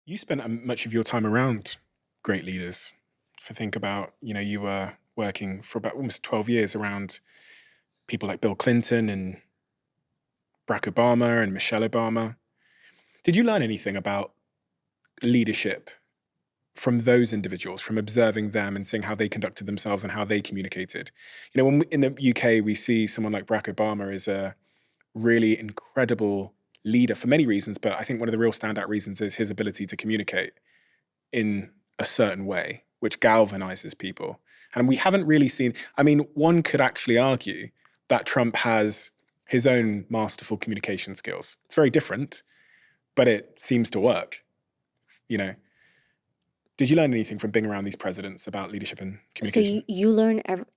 You spent much of your time around great leaders. If I think about, you were working for about almost 12 years around people like Bill Clinton and Barack Obama and Michelle Obama. Did you learn anything about leadership from those individuals, from observing them and seeing how they conducted themselves and how they communicated? In the UK, we see someone like Barack Obama as a really incredible leader for many reasons, but I think one of the real standout reasons is his ability to communicate in a certain way, which galvanizes people. And we haven't really seen, one could actually argue that Trump has his own masterful communication skills. It's very different, but it seems to work. You know, did you learn anything from being around these presidents about leadership and So communication?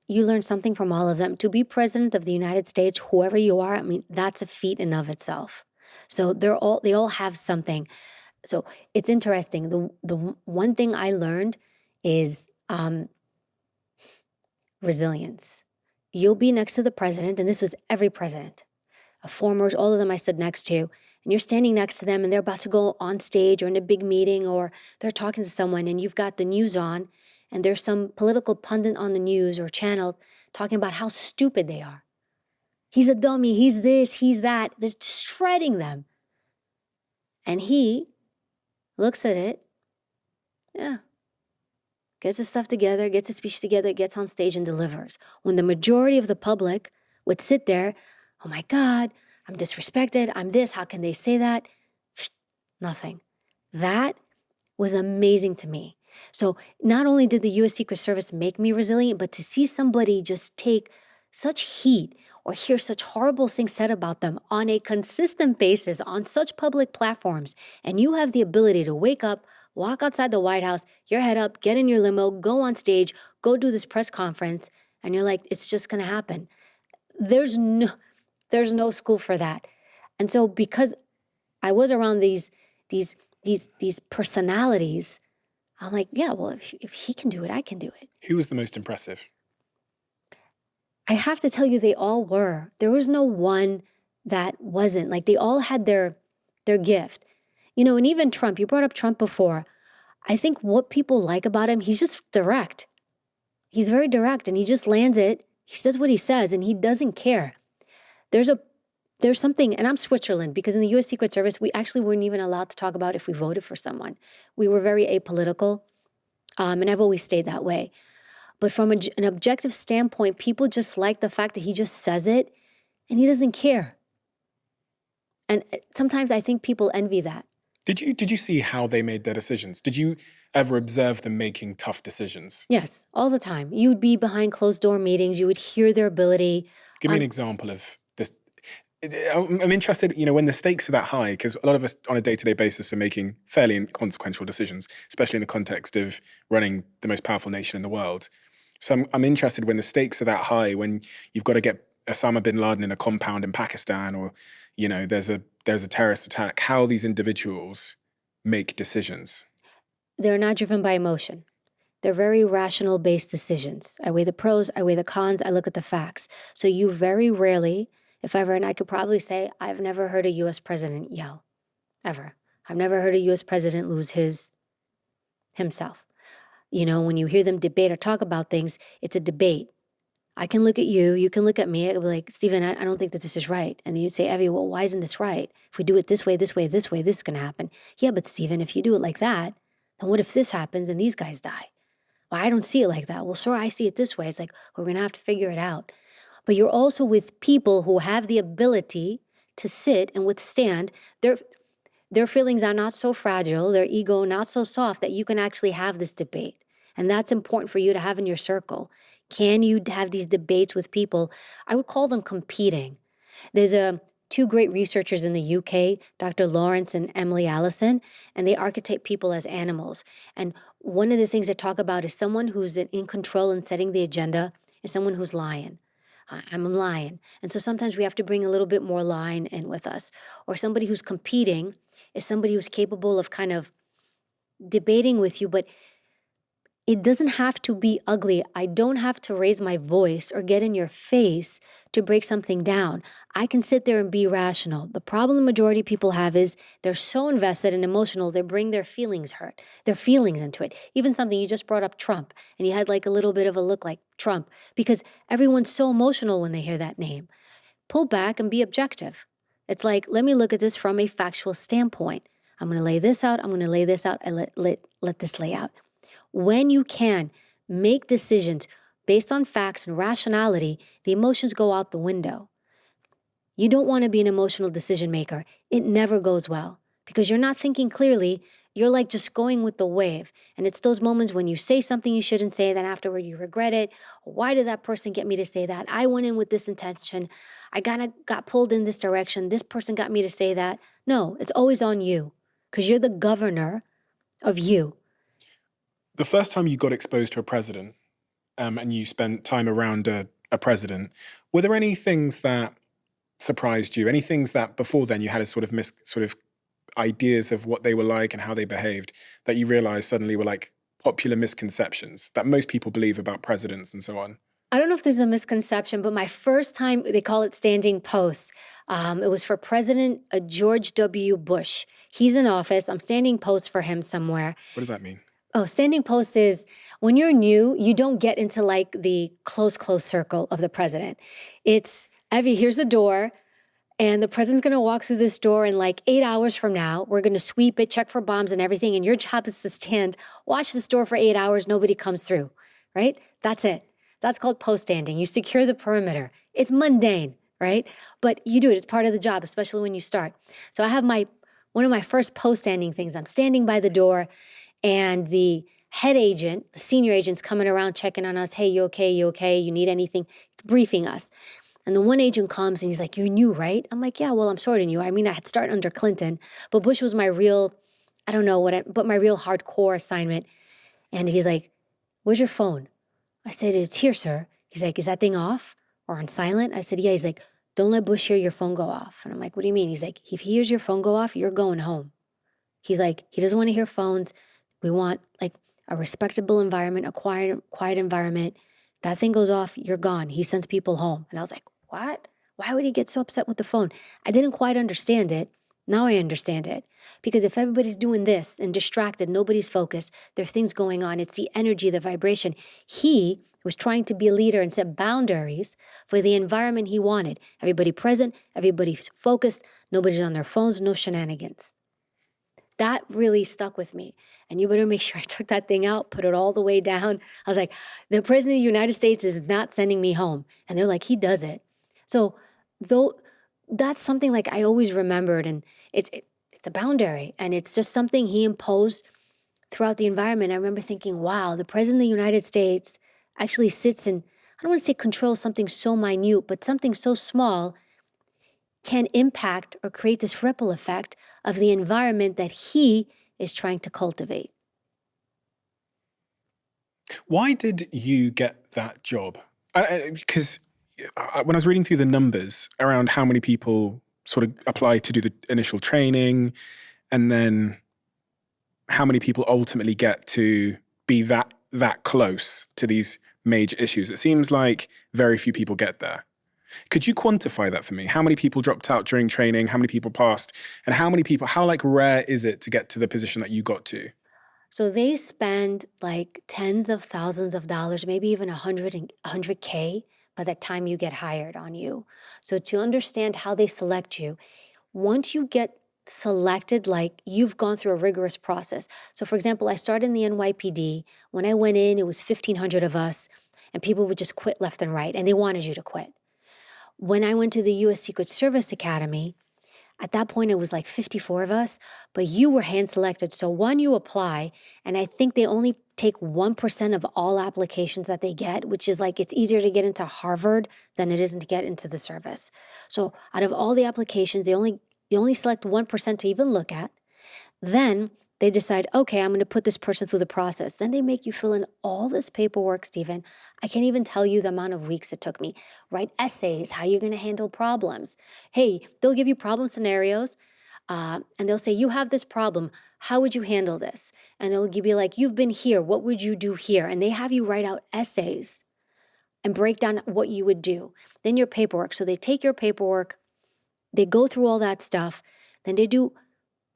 you learn something from all of them. To be president of the United States, whoever you are, that's a feat in of itself. So they all have something. So it's interesting. The one thing I learned is resilience. You'll be next to the president, and this was every president, formers, all of them I stood next to, and you're standing next to them and they're about to go on stage or in a big meeting or they're talking to someone and you've got the news on and there's some political pundit on the news or channel talking about how stupid they are. He's a dummy, he's this, he's that. They're shredding them. And he looks at it, gets his stuff together, gets his speech together, gets on stage and delivers. When the majority of the public would sit there, oh my God, I'm disrespected, I'm this, how can they say that? Nothing. That was amazing to me. So not only did the U.S. Secret Service make me resilient, but to see somebody just take such heat or hear such horrible things said about them on a consistent basis on such public platforms, and you have the ability to wake up, walk outside the White House, your head up, get in your limo, go on stage, go do this press conference, and you're like, it's just going to happen. There's no school for that. And so because I was around these personalities, I'm like, yeah, well, if he can do it, I can do it. Who was the most impressive? I have to tell you, they all were. There was no one that wasn't. Like, they all had their gift. And even Trump, you brought up Trump before. I think what people like about him, he's just direct. He's very direct and he just lands it. He says what he says and he doesn't care. There's something, and I'm Switzerland, because in the U.S. Secret Service, we actually weren't even allowed to talk about if we voted for someone. We were very apolitical, and I've always stayed that way. But from an objective standpoint, people just like the fact that he just says it, and he doesn't care. And sometimes I think people envy that. Did you see how they made their decisions? Did you ever observe them making tough decisions? Yes, all the time. You would be behind closed door meetings. You would hear their ability. Give me an example of this. I'm interested, when the stakes are that high, because a lot of us on a day-to-day basis are making fairly inconsequential decisions, especially in the context of running the most powerful nation in the world. So I'm interested when the stakes are that high, when you've got to get Osama bin Laden in a compound in Pakistan, or there's a terrorist attack, how these individuals make decisions. They're not driven by emotion. They're very rational-based decisions. I weigh the pros, I weigh the cons, I look at the facts. So you very rarely, if ever, and I could probably say, I've never heard a U.S. president yell, ever. I've never heard a U.S. president lose himself. When you hear them debate or talk about things, it's a debate. I can look at you, you can look at me, I could be like, Stephen, I don't think that this is right. And then you'd say, Evie, well, why isn't this right? If we do it this way, this way, this way, this is gonna happen. Yeah, but Stephen, if you do it like that, then what if this happens and these guys die? Well, I don't see it like that. Well, sure, I see it this way. It's like, we're gonna have to figure it out. But you're also with people who have the ability to sit and withstand. Their feelings are not so fragile, their ego not so soft that you can actually have this debate. And that's important for you to have in your circle. Can you have these debates with people? I would call them competing. There's two great researchers in the UK, Dr. Lawrence and Emily Allison, and they archetype people as animals. And one of the things they talk about is someone who's in control and setting the agenda is someone who's lion. I'm a lion. And so sometimes we have to bring a little bit more lion in with us. Or somebody who's competing is somebody who's capable of kind of debating with you, but It doesn't have to be ugly. I don't have to raise my voice or get in your face to break something down. I can sit there and be rational. The problem the majority of people have is they're so invested and emotional, they bring their feelings into it. Even something you just brought up, Trump, and you had like a little bit of a look like Trump because everyone's so emotional when they hear that name. Pull back and be objective. It's like, let me look at this from a factual standpoint. I'm going to lay this out. I'm going to lay this out. And let this lay out. When you can make decisions based on facts and rationality, the emotions go out the window. You don't want to be an emotional decision maker. It never goes well because you're not thinking clearly. You're like just going with the wave. And it's those moments when you say something you shouldn't say, then afterward you regret it. Why did that person get me to say that? I went in with this intention. I got pulled in this direction. This person got me to say that. No, it's always on you because you're the governor of you. The first time you got exposed to a president and you spent time around a president, were there any things that surprised you? Any things that before then you had a sort of ideas of what they were like and how they behaved that you realized suddenly were like popular misconceptions that most people believe about presidents and so on? I don't know if this is a misconception, but my first time, they call it standing post. It was for President George W. Bush. He's in office. I'm standing post for him somewhere. What does that mean? Oh, standing post is when you're new, you don't get into like the close circle of the president. It's, Evie, here's the door. And the president's going to walk through this door in like 8 hours from now. We're going to sweep it, check for bombs and everything. And your job is to stand, watch this door for 8 hours. Nobody comes through, right? That's it. That's called post standing. You secure the perimeter. It's mundane, right? But you do it. It's part of the job, especially when you start. So I have one of my first post standing things. I'm standing by the door and the head agent, the senior agent's coming around checking on us. Hey, you okay? You okay? You need anything? It's briefing us. And the one agent comes and he's like, you're new, right? I'm like, yeah, well, I'm sort of new. I mean, I had started under Clinton, but Bush was my real, I don't know but my real hardcore assignment. And he's like, where's your phone? I said, it's here, sir. He's like, is that thing off or on silent? I said, yeah. He's like, don't let Bush hear your phone go off. And I'm like, what do you mean? He's like, if he hears your phone go off, you're going home. He's like, he doesn't want to hear phones. We want like a respectable environment, a quiet environment. That thing goes off, you're gone. He sends people home. And I was like, what? Why would he get so upset with the phone? I didn't quite understand it. Now I understand it. Because if everybody's doing this and distracted, nobody's focused, there's things going on. It's the energy, the vibration. He was trying to be a leader and set boundaries for the environment he wanted. Everybody present, everybody's focused, nobody's on their phones, no shenanigans. That really stuck with me. And you better make sure I took that thing out, put it all the way down. I was like, the president of the United States is not sending me home. And they're like, he does it. So though that's something like I always remembered, and it's a boundary, and it's just something he imposed throughout the environment. I remember thinking, wow, the president of the United States actually sits and, I don't want to say controls something so minute, but something so small can impact or create this ripple effect of the environment that he is trying to cultivate. Why did you get that job? Because when I was reading through the numbers around how many people sort of apply to do the initial training, and then how many people ultimately get to be that close to these major issues, it seems like very few people get there. Could you quantify that for me? How many people dropped out during training? How many people passed? And how like rare is it to get to the position that you got to? So they spend like tens of thousands of dollars, maybe even 100K by the time you get hired on you. So to understand how they select you, once you get selected, like you've gone through a rigorous process. So for example, I started in the NYPD. When I went in, it was 1,500 of us, and people would just quit left and right, and they wanted you to quit. When I went to the U.S. Secret Service Academy, at that point, it was like 54 of us, but you were hand selected. So one, you apply, and I think they only take 1% of all applications that they get, which is like it's easier to get into Harvard than it is to get into the service. So out of all the applications, they only select 1% to even look at. Then they decide, okay, I'm going to put this person through the process. Then they make you fill in all this paperwork, Stephen. I can't even tell you the amount of weeks it took me. Write essays, how you're going to handle problems. Hey, they'll give you problem scenarios, and they'll say, you have this problem. How would you handle this? And they'll be like, you've been here. What would you do here? And they have you write out essays and break down what you would do. Then your paperwork. So they take your paperwork, they go through all that stuff, then they do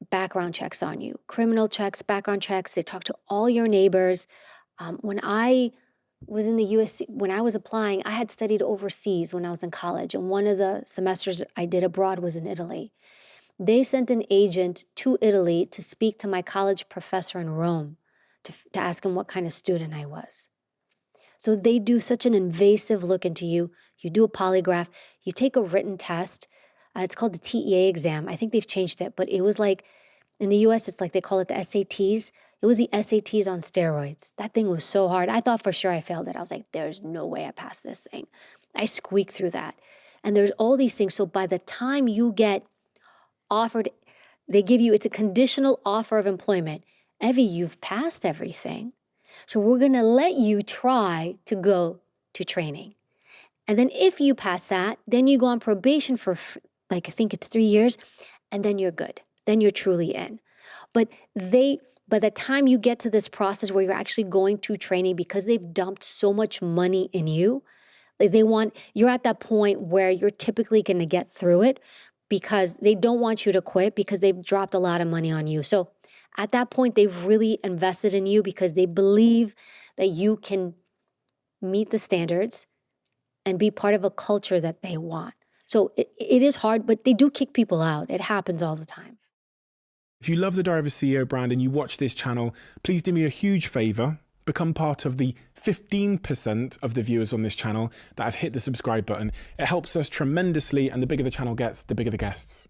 background checks on you, criminal checks, background checks. They talk to all your neighbors. When I was in the US, when I was applying, I had studied overseas when I was in college. And one of the semesters I did abroad was in Italy. They sent an agent to Italy to speak to my college professor in Rome to ask him what kind of student I was. So they do such an invasive look into you. You do a polygraph, you take a written test. It's called the TEA exam. I think they've changed it, but it was like, in the US, it's like they call it the SATs. It was the SATs on steroids. That thing was so hard. I thought for sure I failed it. I was like, there's no way I passed this thing. I squeaked through that. And there's all these things. So by the time you get offered, they give you, it's a conditional offer of employment. Evie, you've passed everything. So we're going to let you try to go to training. And then if you pass that, then you go on probation for like, I think it's 3 years, and then you're good. Then you're truly in. But by the time you get to this process where you're actually going to training, because they've dumped so much money in you, you're at that point where you're typically going to get through it because they don't want you to quit because they've dropped a lot of money on you. So at that point, they've really invested in you because they believe that you can meet the standards and be part of a culture that they want. So it is hard, but they do kick people out. It happens all the time. If you love the Diary of a CEO brand and you watch this channel, please do me a huge favor. Become part of the 15% of the viewers on this channel that have hit the subscribe button. It helps us tremendously, and the bigger the channel gets, the bigger the guests.